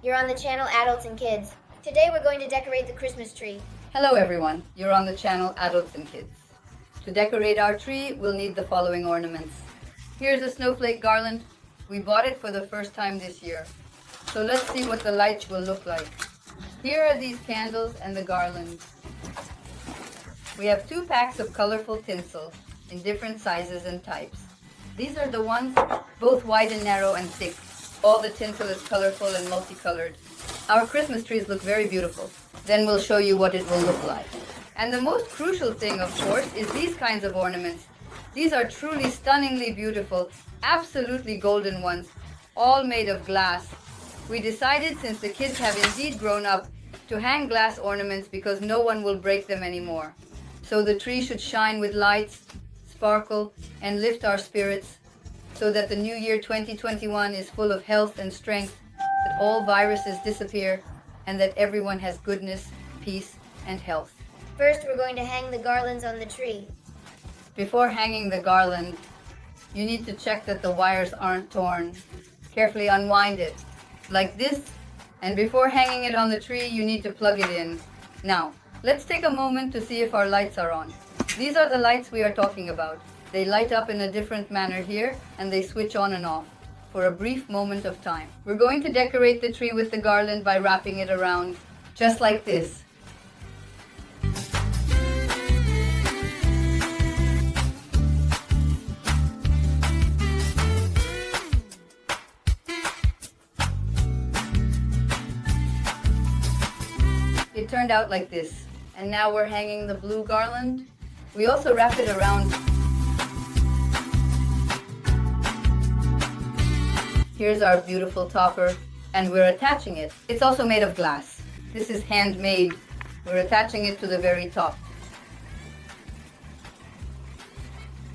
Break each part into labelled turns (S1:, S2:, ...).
S1: You're on the channel Adults and Kids. Today we're going to decorate the Christmas tree.
S2: Hello everyone, you're on the channel Adults and Kids. To decorate our tree, we'll need the following ornaments. Here's a snowflake garland. We bought it for the first time this year. So let's see what the lights will look like. Here are these candles and the garlands. We have 2 packs of colorful tinsel in different sizes and types. These are the ones both wide and narrow and thick. All the tinsel is colorful and multicolored. Our Christmas trees look very beautiful. Then we'll show you what it will look like. And the most crucial thing, of course, is these kinds of ornaments. These are truly stunningly beautiful, absolutely golden ones, all made of glass. We decided, since the kids have indeed grown up, to hang glass ornaments because no one will break them anymore. So the tree should shine with lights, sparkle, and lift our spirits, so that the new year 2021 is full of health and strength, that all viruses disappear, and that everyone has goodness, peace, and health.
S1: First, we're going to hang the garlands on the tree.
S2: Before hanging the garland, you need to check that the wires aren't torn. Carefully unwind it, like this, and before hanging it on the tree, you need to plug it in. Now, let's take a moment to see if our lights are on. These are the lights we are talking about. They light up in a different manner here, and they switch on and off for a brief moment of time. We're going to decorate the tree with the garland by wrapping it around, just like this. It turned out like this. And now we're hanging the blue garland. We also wrap it around. Here's our beautiful topper, and we're attaching it. It's also made of glass. This is handmade. We're attaching it to the very top.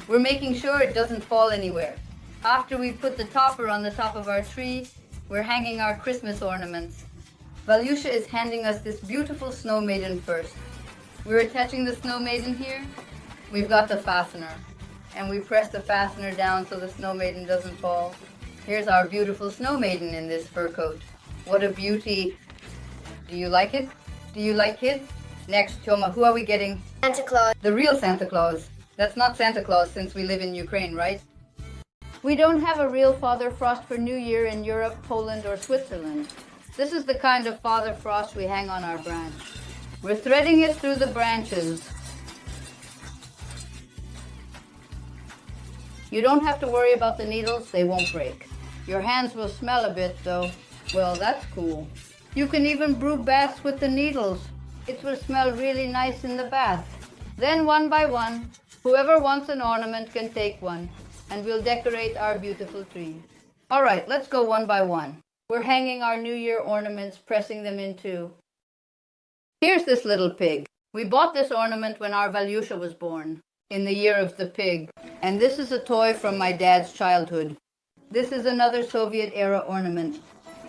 S2: We're making sure it doesn't fall anywhere. After we put the topper on the top of our tree, we're hanging our Christmas ornaments. Valyusha is handing us this beautiful snow maiden first. We're attaching the snow maiden here. We've got the fastener, and we press the fastener down so the snow maiden doesn't fall. Here's our beautiful snow maiden in this fur coat. What a beauty. Do you like it? Do you like kids? Next, Choma, who are we getting?
S1: Santa Claus.
S2: The real Santa Claus. That's not Santa Claus since we live in Ukraine, right? We don't have a real Father Frost for New Year in Europe, Poland, or Switzerland. This is the kind of Father Frost we hang on our branch. We're threading it through the branches. You don't have to worry about the needles, they won't break. Your hands will smell a bit though. Well, that's cool. You can even brew baths with the needles. It will smell really nice in the bath. Then one by one, whoever wants an ornament can take one, and we'll decorate our beautiful tree. All right, let's go one by one. We're hanging our New Year ornaments, pressing them in two. Here's this little pig. We bought this ornament when our Valyusha was born, in the year of the pig. And this is a toy from my dad's childhood. This is another Soviet-era ornament.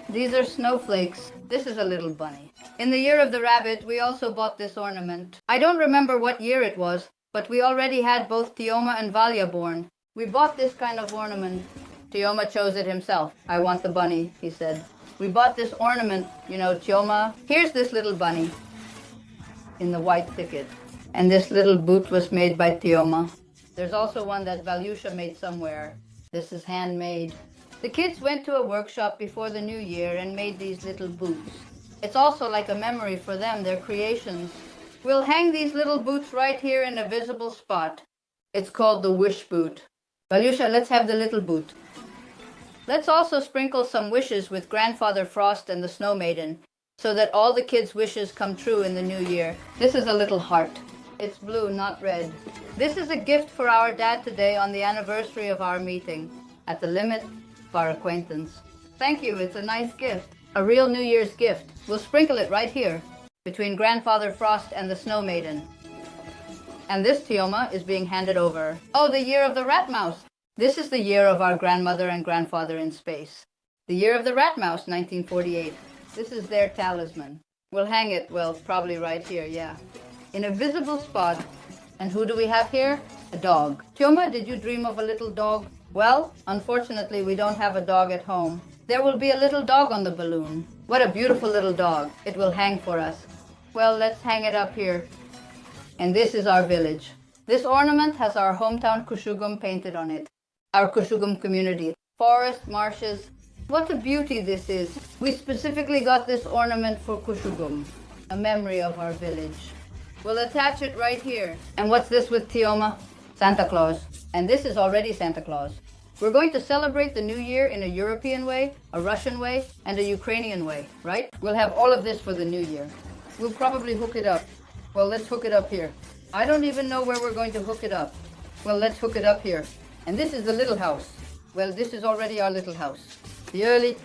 S2: These are snowflakes. This is a little bunny. In the year of the rabbit, we also bought this ornament. I don't remember what year it was, but we already had both Tioma and Valya born. We bought this kind of ornament. Tioma chose it himself. I want the bunny, he said. We bought this ornament, you know, Tioma. Here's this little bunny in the white thicket. And this little boot was made by Tioma. There's also one that Valyusha made somewhere. This is handmade. The kids went to a workshop before the new year and made these little boots. It's also like a memory for them, their creations. We'll hang these little boots right here in a visible spot. It's called the wish boot. Valyusha, let's have the little boot. Let's also sprinkle some wishes with Grandfather Frost and the Snow Maiden, so that all the kids' wishes come true in the new year. This is a little heart. It's blue, not red. This is a gift for our dad today on the anniversary of our meeting, at the limit of our acquaintance. Thank you, it's a nice gift. A real New Year's gift. We'll sprinkle it right here, between Grandfather Frost and the Snow Maiden. And this Tioma is being handed over. Oh, the year of the rat mouse. This is the year of our grandmother and grandfather in space. The year of the rat mouse, 1948. This is their talisman. We'll hang it, well, probably right here, yeah. In a visible spot. And who do we have here? A dog. Tioma, did you dream of a little dog? Well, unfortunately, we don't have a dog at home. There will be a little dog on the balloon. What a beautiful little dog. It will hang for us. Well, let's hang it up here. And this is our village. This ornament has our hometown Kushugum painted on it. Our Kushugum community. Forest, marshes. What a beauty this is. We specifically got this ornament for Kushugum, a memory of our village. We'll attach it right here. And what's this with Tioma? Santa Claus. And this is already Santa Claus. We're going to celebrate the new year in a European way, a Russian way, and a Ukrainian way, right? We'll have all of this for the new year. We'll probably hook it up. Well, let's hook it up here. I don't even know where we're going to hook it up. Well, let's hook it up here. And this is the little house. Well, this is already our little house. The early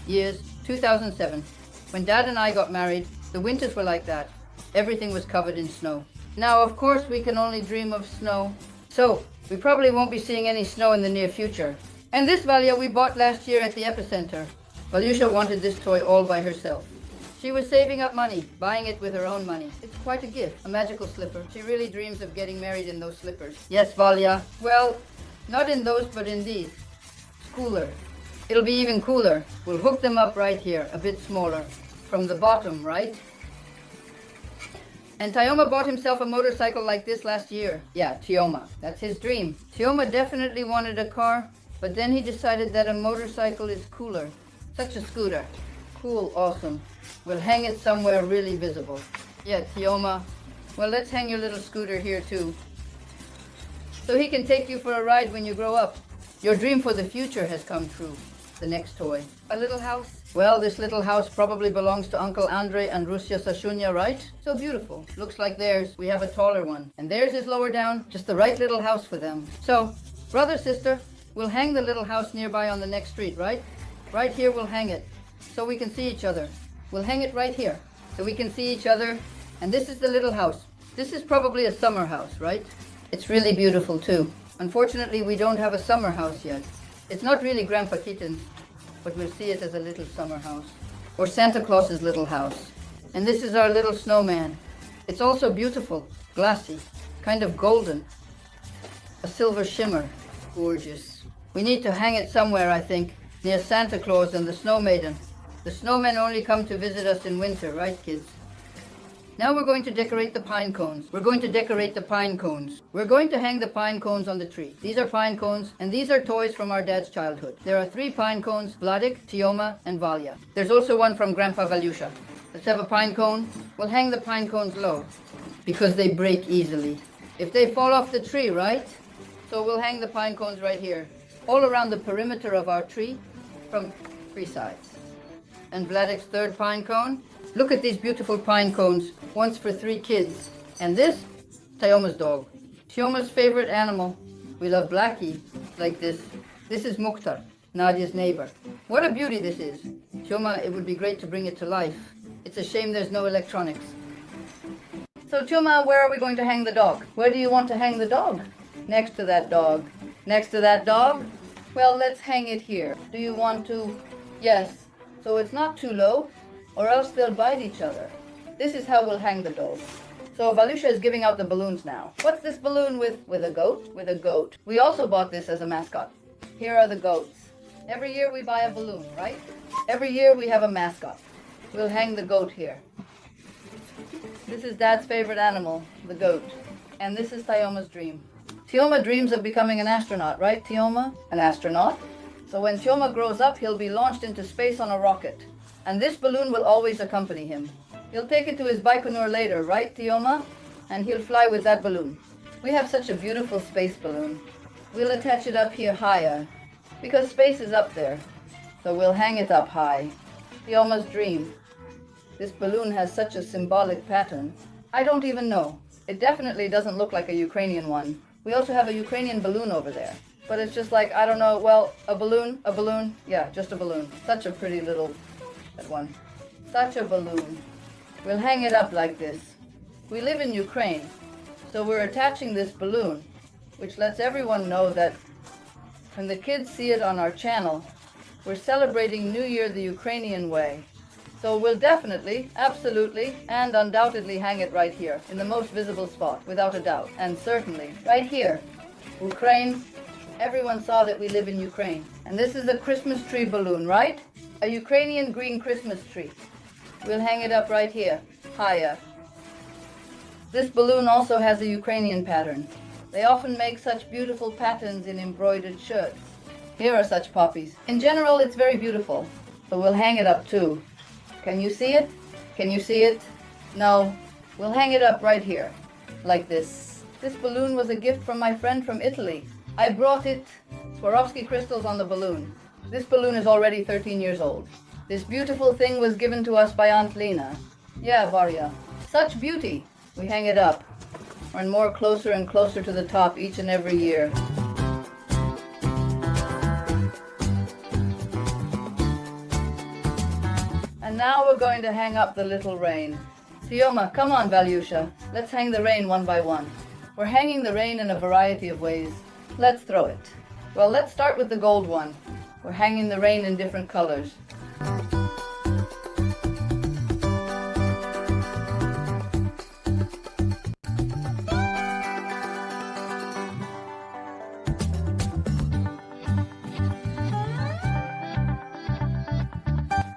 S2: years, 2007. When Dad and I got married, the winters were like that. Everything was covered in snow. Now, of course, we can only dream of snow. So, we probably won't be seeing any snow in the near future. And this Valia we bought last year at the epicenter. Valyusha wanted this toy all by herself. She was saving up money, buying it with her own money. It's quite a gift, a magical slipper. She really dreams of getting married in those slippers. Yes, Valia. Well, not in those, but in these. It's cooler. It'll be even cooler. We'll hook them up right here, a bit smaller. From the bottom, right? And Tioma bought himself a motorcycle like this last year. Yeah, Tioma. That's his dream. Tioma definitely wanted a car, but then he decided that a motorcycle is cooler. Such a scooter. Cool, awesome. We'll hang it somewhere really visible. Yeah, Tioma. Well, let's hang your little scooter here too. So he can take you for a ride when you grow up. Your dream for the future has come true. The next toy. A little house? Well, this little house probably belongs to Uncle Andre and Rusya Sashunya, right? So beautiful. Looks like theirs. We have a taller one. And theirs is lower down. Just the right little house for them. So, brother, sister, we'll hang the little house nearby on the next street, right? Right here we'll hang it. So we can see each other. We'll hang it right here. So we can see each other. And this is the little house. This is probably a summer house, right? It's really beautiful too. Unfortunately, we don't have a summer house yet. It's not really Grandpa Keaton's, but we'll see it as a little summer house. Or Santa Claus's little house. And this is our little snowman. It's also beautiful, glassy, kind of golden. A silver shimmer. Gorgeous. We need to hang it somewhere, I think, near Santa Claus and the Snow Maiden. The snowmen only come to visit us in winter, right, kids? Now we're going to decorate the pine cones. We're going to decorate the pine cones. We're going to hang the pine cones on the tree. These are pine cones, and these are toys from our dad's childhood. There are 3 pine cones, Vladik, Tioma, and Valia. There's also one from Grandpa Valyusha. Let's have a pine cone. We'll hang the pine cones low, because they break easily. If they fall off the tree, right? So we'll hang the pine cones right here, all around the perimeter of our tree, from 3 sides. And Vladik's 3rd pine cone. Look at these beautiful pine cones, once for 3 kids. And this, Tioma's dog. Tioma's favorite animal. We love Blackie, like this. This is Mukhtar, Nadia's neighbor. What a beauty this is. Tioma, it would be great to bring it to life. It's a shame there's no electronics. So Tioma, where are we going to hang the dog? Where do you want to hang the dog? Next to that dog. Next to that dog? Well, let's hang it here. Do you want to? Yes. So it's not too low, or else they'll bite each other. This is how we'll hang the dog. So Valyusha is giving out the balloons now. What's this balloon with? With a goat? With a goat. We also bought this as a mascot. Here are the goats. Every year we buy a balloon, right? Every year we have a mascot. We'll hang the goat here. This is Dad's favorite animal, the goat. And this is Tioma's dream. Tioma dreams of becoming an astronaut, right, Tioma? An astronaut? So when Tioma grows up, he'll be launched into space on a rocket. And this balloon will always accompany him. He'll take it to his Baikonur later, right, Tioma? And he'll fly with that balloon. We have such a beautiful space balloon. We'll attach it up here higher, because space is up there. So we'll hang it up high. Tioma's dream. This balloon has such a symbolic pattern. I don't even know. It definitely doesn't look like a Ukrainian one. We also have a Ukrainian balloon over there. But it's just like, I don't know, well, a balloon, yeah, just a balloon. Such a pretty little, that one. Such a balloon. We'll hang it up like this. We live in Ukraine, so we're attaching this balloon, which lets everyone know that when the kids see it on our channel, we're celebrating New Year the Ukrainian way. So we'll definitely, absolutely, and undoubtedly hang it right here, in the most visible spot, without a doubt. And certainly, right here, Ukraine. Everyone saw that we live in Ukraine. And this is a Christmas tree balloon, right? a Ukrainian green Christmas tree. We'll hang it up right here, higher. This balloon also has a Ukrainian pattern. They often make such beautiful patterns in embroidered shirts. Here are such poppies. In general, it's very beautiful, but we'll hang it up too. Can you see it? Can you see it? No. We'll hang it up right here, like this. This balloon was a gift from my friend from Italy. I brought it, Swarovski crystals on the balloon. This balloon is already 13 years old. This beautiful thing was given to us by Aunt Lena. Yeah, Varya. Such beauty. We hang it up. We're more closer and closer to the top each and every year. And now we're going to hang up the little rain. Tioma, come on, Valyusha. Let's hang the rain one by one. We're hanging the rain in a variety of ways. Let's throw it. Well, let's start with the gold one. We're hanging the rain in different colors.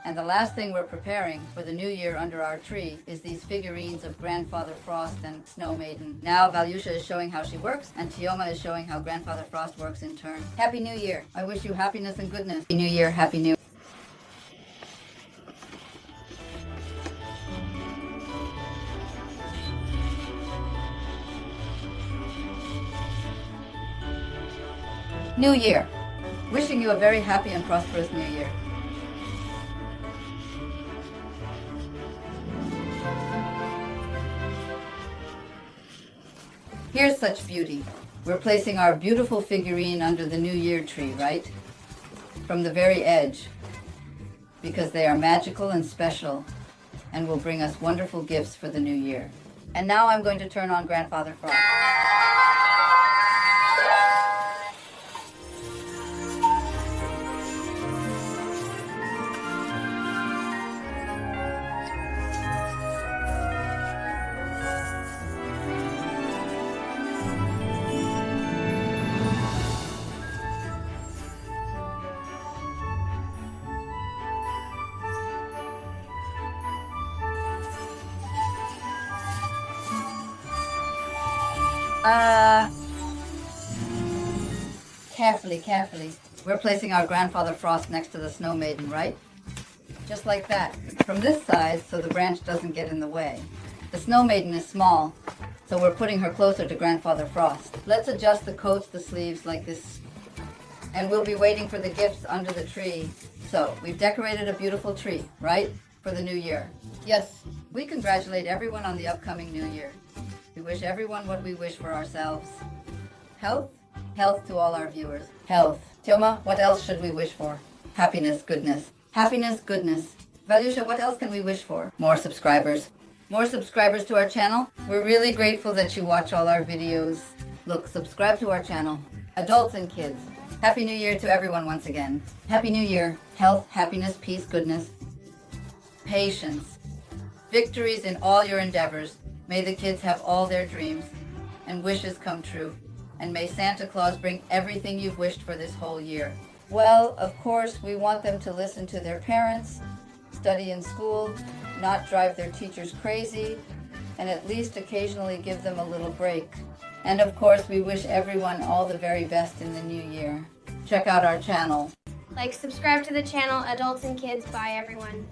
S2: And the last thing we're preparing for the new year under our tree is these figurines of Grandfather Frost and Snow Maiden. Now Valyusha is showing how she works, and Tioma is showing how Grandfather Frost works in turn. Happy New Year! I wish you happiness and goodness. Happy New Year, Happy New Year. New Year! Wishing you a very happy and prosperous New Year. Here's such beauty. We're placing our beautiful figurine under the New Year tree, right? From the very edge. Because they are magical and special and will bring us wonderful gifts for the new year. And now I'm going to turn on Grandfather Frost. Carefully. We're placing our Grandfather Frost next to the Snow Maiden, right? Just like that. From this side, so the branch doesn't get in the way. The Snow Maiden is small, so we're putting her closer to Grandfather Frost. Let's adjust the coats, the sleeves like this. And we'll be waiting for the gifts under the tree. So, we've decorated a beautiful tree, right? For the new year. Yes, we congratulate everyone on the upcoming new year. We wish everyone what we wish for ourselves. Health? Health to all our viewers. Health. Tioma, what else should we wish for? Happiness, goodness. Happiness, goodness. Valyusha, what else can we wish for? More subscribers. More subscribers to our channel. We're really grateful that you watch all our videos. Look, subscribe to our channel. Adults and kids. Happy New Year to everyone once again. Happy New Year. Health, happiness, peace, goodness. Patience. Victories in all your endeavors. May the kids have all their dreams and wishes come true. And may Santa Claus bring everything you've wished for this whole year. Well, of course, we want them to listen to their parents, study in school, not drive their teachers crazy, and at least occasionally give them a little break. And of course, we wish everyone all the very best in the new year. Check out our channel.
S1: Like, subscribe to the channel, adults and kids. Bye, everyone.